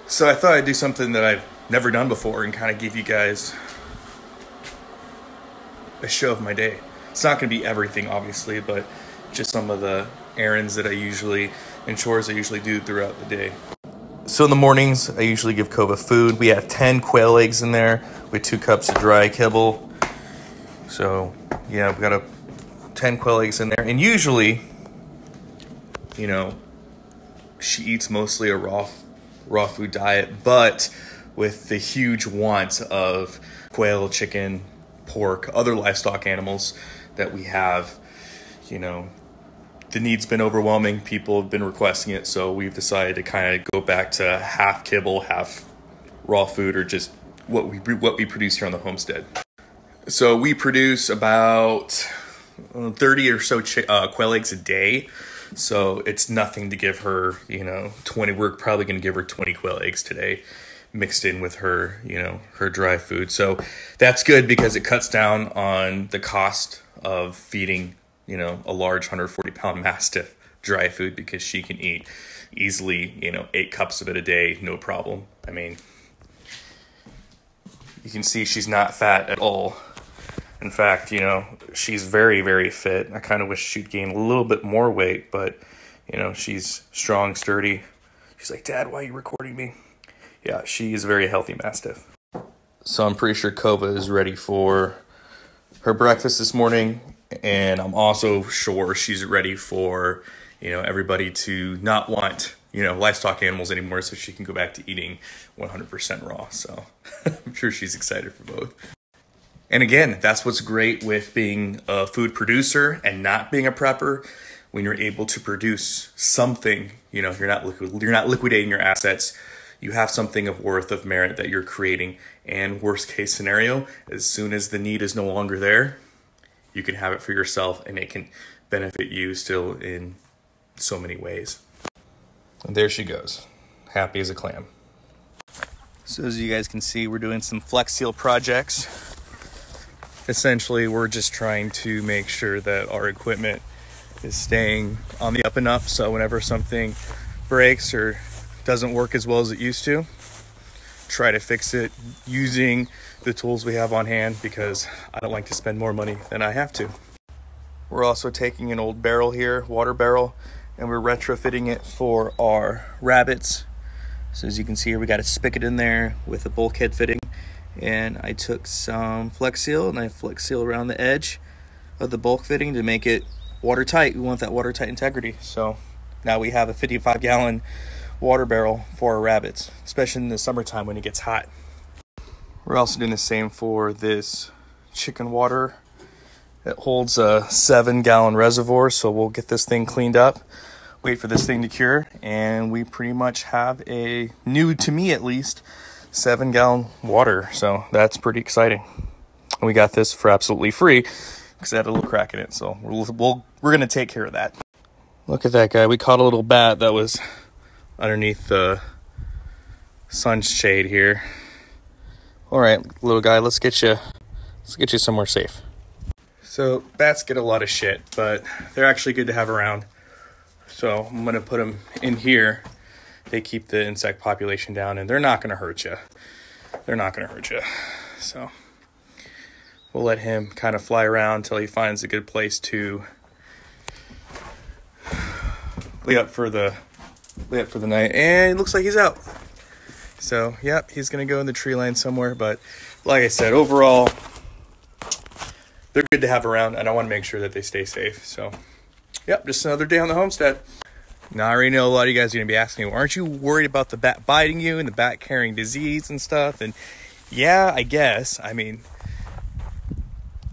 So I thought I'd do something that I've never done before and kind of give you guys a show of my day. It's not going to be everything, obviously, but just some of the errands that I usually and chores I usually do throughout the day. So in the mornings, I usually give Kova food. We have 10 quail eggs in there with 2 cups of dry kibble. So yeah, we've got 10 quail eggs in there. And usually, you know, she eats mostly a raw food diet, but with the huge want of quail, chicken, pork, other livestock animals that we have, you know, the need's been overwhelming. People have been requesting it, so we've decided to kind of go back to half kibble, half raw food, or just what we produce here on the homestead. So we produce about 30 or so quail eggs a day. So it's nothing to give her, 20. We're probably going to give her 20 quail eggs today, mixed in with her, her dry food. So that's good because it cuts down on the cost of feeding, a large 140-pound mastiff dry food, because she can eat easily, 8 cups of it a day, no problem. I mean, you can see she's not fat at all. In fact, she's very, very fit. I kind of wish she'd gain a little bit more weight, but, she's strong, sturdy. She's like, "Dad, why are you recording me?" Yeah, she is a very healthy mastiff. So I'm pretty sure Kova is ready for her breakfast this morning, and I'm also sure she's ready for, everybody to not want, livestock animals anymore, so she can go back to eating 100% raw. So I'm sure she's excited for both. And again, that's what's great with being a food producer and not being a prepper. When you're able to produce something, you're not liquidating your assets. You have something of worth, of merit that you're creating. And worst case scenario, as soon as the need is no longer there, you can have it for yourself, and it can benefit you still in so many ways. And there she goes, happy as a clam. So as you guys can see, we're doing some Flex Seal projects. Essentially, we're just trying to make sure that our equipment is staying on the up and up, so whenever something breaks or doesn't work as well as it used to, try to fix it using the tools we have on hand, because I don't like to spend more money than I have to. We're also taking an old barrel here, water barrel, and we're retrofitting it for our rabbits. So as you can see here, we got a spigot in there with a bulkhead fitting. And I took some Flex Seal and I Flex Seal around the edge of the bulk fitting to make it watertight. We want that watertight integrity. So now we have a 55-gallon water barrel for our rabbits, especially in the summertime when it gets hot. We're also doing the same for this chicken water. It holds a 7-gallon reservoir, so we'll get this thing cleaned up, wait for this thing to cure, and we pretty much have a new, to me at least, 7-gallon water. So that's pretty exciting. And we got this for absolutely free because it had a little crack in it. So we're going to take care of that. Look at that guy. We caught a little bat that was underneath the sun's shade here. All right, little guy, let's get you somewhere safe. So bats get a lot of shit, but they're actually good to have around. So I'm going to put them in here. They keep the insect population down, and they're not going to hurt you. They're not going to hurt you. So we'll let him kind of fly around until he finds a good place to lay up for the night. And it looks like he's out. So, yep, he's going to go in the tree line somewhere. But like I said, overall, they're good to have around, and I want to make sure that they stay safe. So, yep, just another day on the homestead. Now, I already know a lot of you guys are going to be asking me, aren't you worried about the bat biting you and the bat carrying disease and stuff? And yeah, I guess. I mean,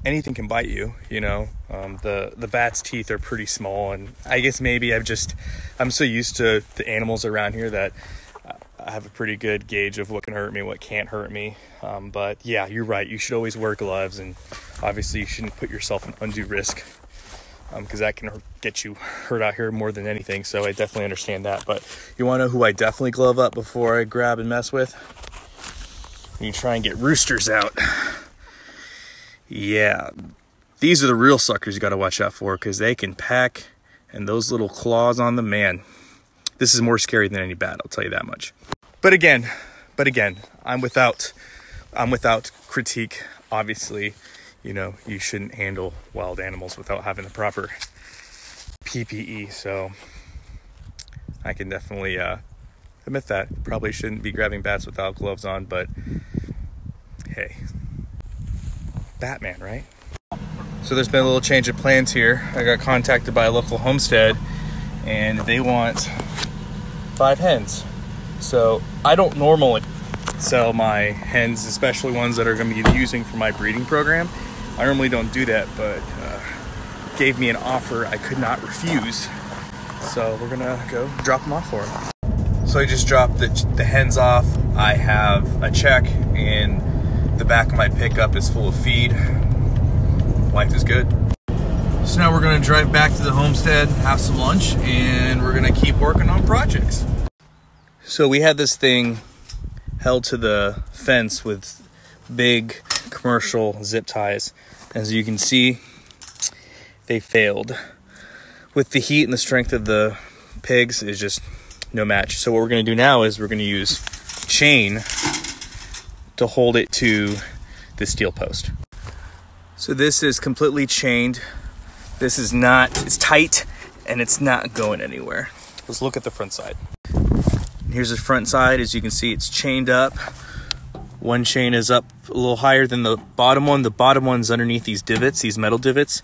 anything can bite you, The bat's teeth are pretty small, and I guess maybe I'm so used to the animals around here that I have a pretty good gauge of what can hurt me, what can't hurt me. But yeah, you're right. You should always wear gloves, and obviously you shouldn't put yourself in undue risk, because that can get you hurt out here more than anything. So I definitely understand that. But you want to know who I definitely glove up before I grab and mess with? When you try and get roosters out. Yeah, these are the real suckers you got to watch out for, because they can pack, and those little claws on them, man, this is more scary than any bat, I'll tell you that much. But again, I'm without critique. Obviously, you know, you shouldn't handle wild animals without having the proper PPE. So I can definitely admit that. Probably shouldn't be grabbing bats without gloves on, but hey, Batman, right? So there's been a little change of plans here. I got contacted by a local homestead and they want 5 hens. So I don't normally sell my hens, especially ones that are going to be using for my breeding program. I normally don't do that, but gave me an offer I could not refuse. So we're gonna go drop them off for them. So I just dropped the hens off. I have a check and the back of my pickup is full of feed. Life is good. So now we're gonna drive back to the homestead, have some lunch, and we're gonna keep working on projects. So we had this thing held to the fence with big commercial zip ties. As you can see, they failed. With the heat and the strength of the pigs, is just no match. So what we're gonna do now is we're gonna use chain to hold it to the steel post. So this is completely chained. This is not, it's tight and it's not going anywhere. Let's look at the front side. Here's the front side. As you can see, it's chained up. One chain is up a little higher than the bottom one. The bottom one's underneath these divots, these metal divots.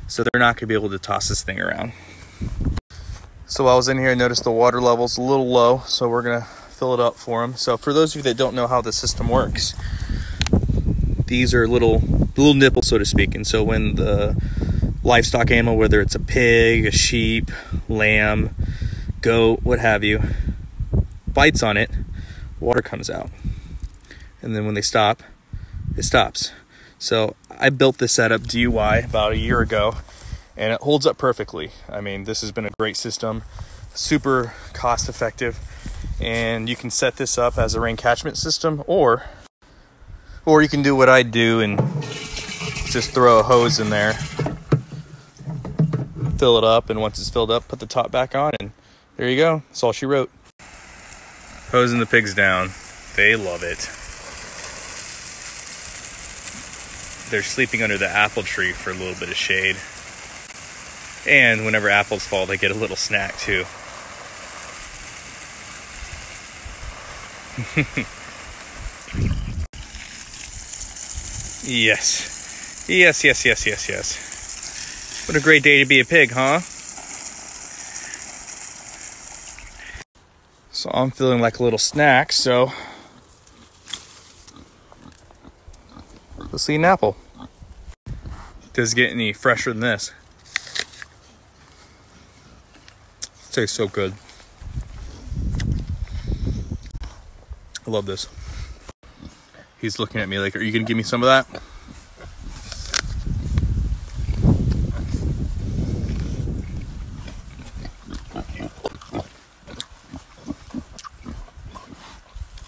So they're not gonna be able to toss this thing around. So while I was in here, I noticed the water level's a little low, so we're gonna fill it up for them. So for those of you that don't know how the system works, these are little nipples, so to speak. And so when the livestock animal, whether it's a pig, a sheep, lamb, goat, what have you, bites on it, water comes out. And then when they stop, it stops. So I built this setup DIY about a year ago, and it holds up perfectly. I mean, this has been a great system, super cost effective, and you can set this up as a rain catchment system, or you can do what I do and just throw a hose in there, fill it up, and once it's filled up, put the top back on, and there you go. That's all she wrote. Hosing the pigs down. They love it. They're sleeping under the apple tree for a little bit of shade. And whenever apples fall, they get a little snack too. Yes. Yes. What a great day to be a pig, huh? So I'm feeling like a little snack, so let's eat an apple. Does it get any fresher than this? It tastes so good. I love this. He's looking at me like, are you gonna give me some of that?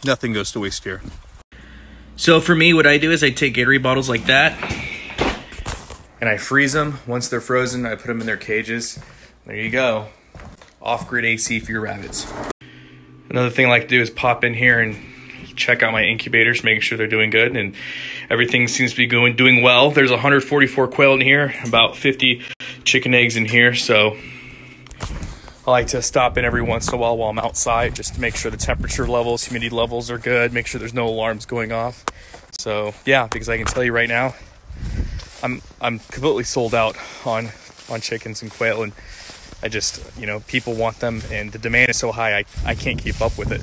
Nothing goes to waste here. So for me, what I do is I take Gatorade bottles like that and I freeze them. Once they're frozen, I put them in their cages. There you go. Off-grid AC for your rabbits. Another thing I like to do is pop in here and check out my incubators, making sure they're doing good, and everything seems to be doing well. There's 144 quail in here, about 50 chicken eggs in here, so I like to stop in every once in a while I'm outside just to make sure the temperature levels, humidity levels are good, make sure there's no alarms going off. So yeah, because I can tell you right now, I'm completely sold out on chickens and quail, and I just, people want them and the demand is so high I can't keep up with it.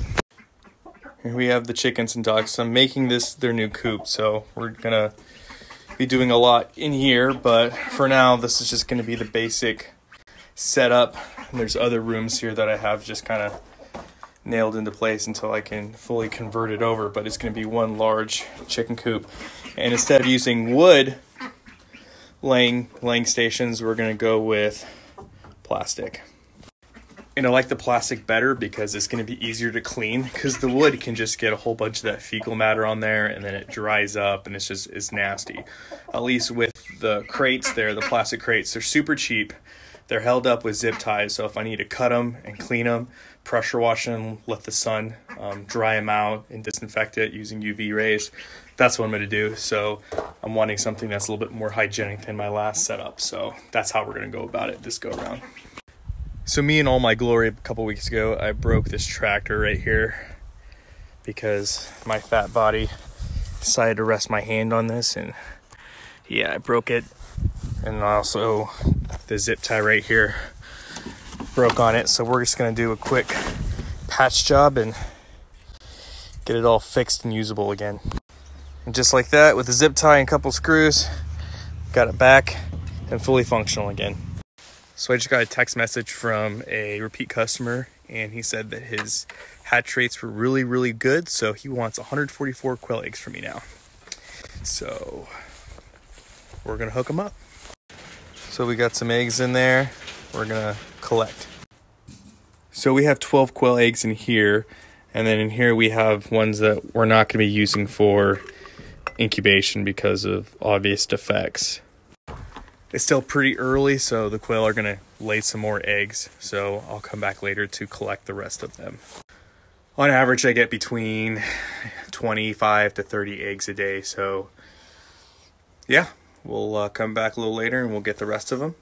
Here we have the chickens and dogs. So I'm making this their new coop, so we're gonna be doing a lot in here, but for now this is just gonna be the basic setup. And there's other rooms here that I have just kind of nailed into place until I can fully convert it over, but it's going to be one large chicken coop. And instead of using wood laying stations, we're going to go with plastic. And I like the plastic better because it's going to be easier to clean, because the wood can just get a whole bunch of that fecal matter on there and then it dries up and it's nasty. At least with the crates there, the plastic crates, they're super cheap. they're held up with zip ties. So if I need to cut them and clean them, pressure wash them, let the sun dry them out and disinfect it using UV rays, that's what I'm going to do. So I'm wanting something that's a little bit more hygienic than my last setup. So that's how we're going to go about it this go around. So me in all my glory a couple weeks ago, I broke this tractor right here because my fat body decided to rest my hand on this, and yeah, I broke it. And also the zip tie right here broke on it. So we're just going to do a quick patch job and get it all fixed and usable again. And just like that, with the zip tie and a couple screws, got it back and fully functional again. So I just got a text message from a repeat customer, and he said that his hatch rates were really, really good. So he wants 144 quail eggs from me now. So we're going to hook them up. So we got some eggs in there. We're going to collect. So we have 12 quail eggs in here. And then in here we have ones that we're not going to be using for incubation because of obvious defects. It's still pretty early, so the quail are going to lay some more eggs. So I'll come back later to collect the rest of them. On average, I get between 25 to 30 eggs a day. So yeah, we'll come back a little later and we'll get the rest of them.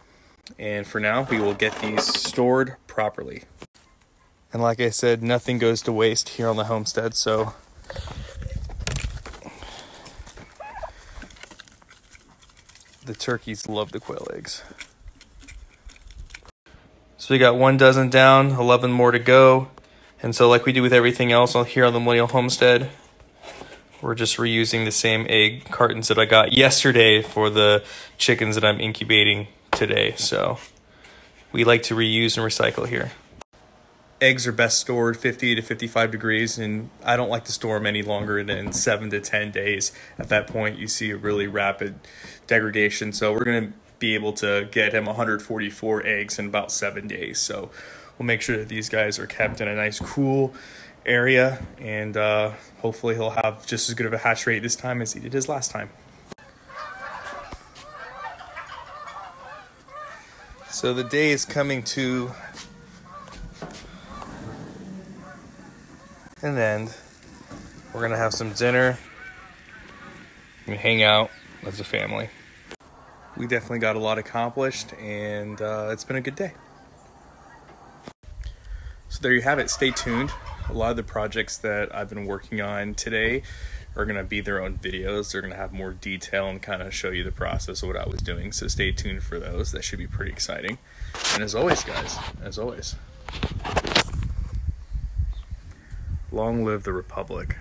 And for now, we will get these stored properly. And like I said, nothing goes to waste here on the homestead. So the turkeys love the quail eggs. So we got 1 dozen down, 11 more to go. And so like we do with everything else here on the Millennial Homestead, we're just reusing the same egg cartons that I got yesterday for the chickens that I'm incubating today. So we like to reuse and recycle here. Eggs are best stored 50 to 55 degrees, and I don't like to store them any longer than 7 to 10 days. At that point, you see a really rapid degradation. So we're going to be able to get him 144 eggs in about 7 days. So we'll make sure that these guys are kept in a nice cool area, and hopefully he'll have just as good of a hatch rate this time as he did his last time. So the day is coming to an end. We're gonna have some dinner and hang out as a family. We definitely got a lot accomplished, and it's been a good day. So there you have it. Stay tuned. A lot of the projects that I've been working on today are going to be their own videos. They're going to have more detail and kind of show you the process of what I was doing. So stay tuned for those. That should be pretty exciting. And as always, guys, as always, long live the Republic.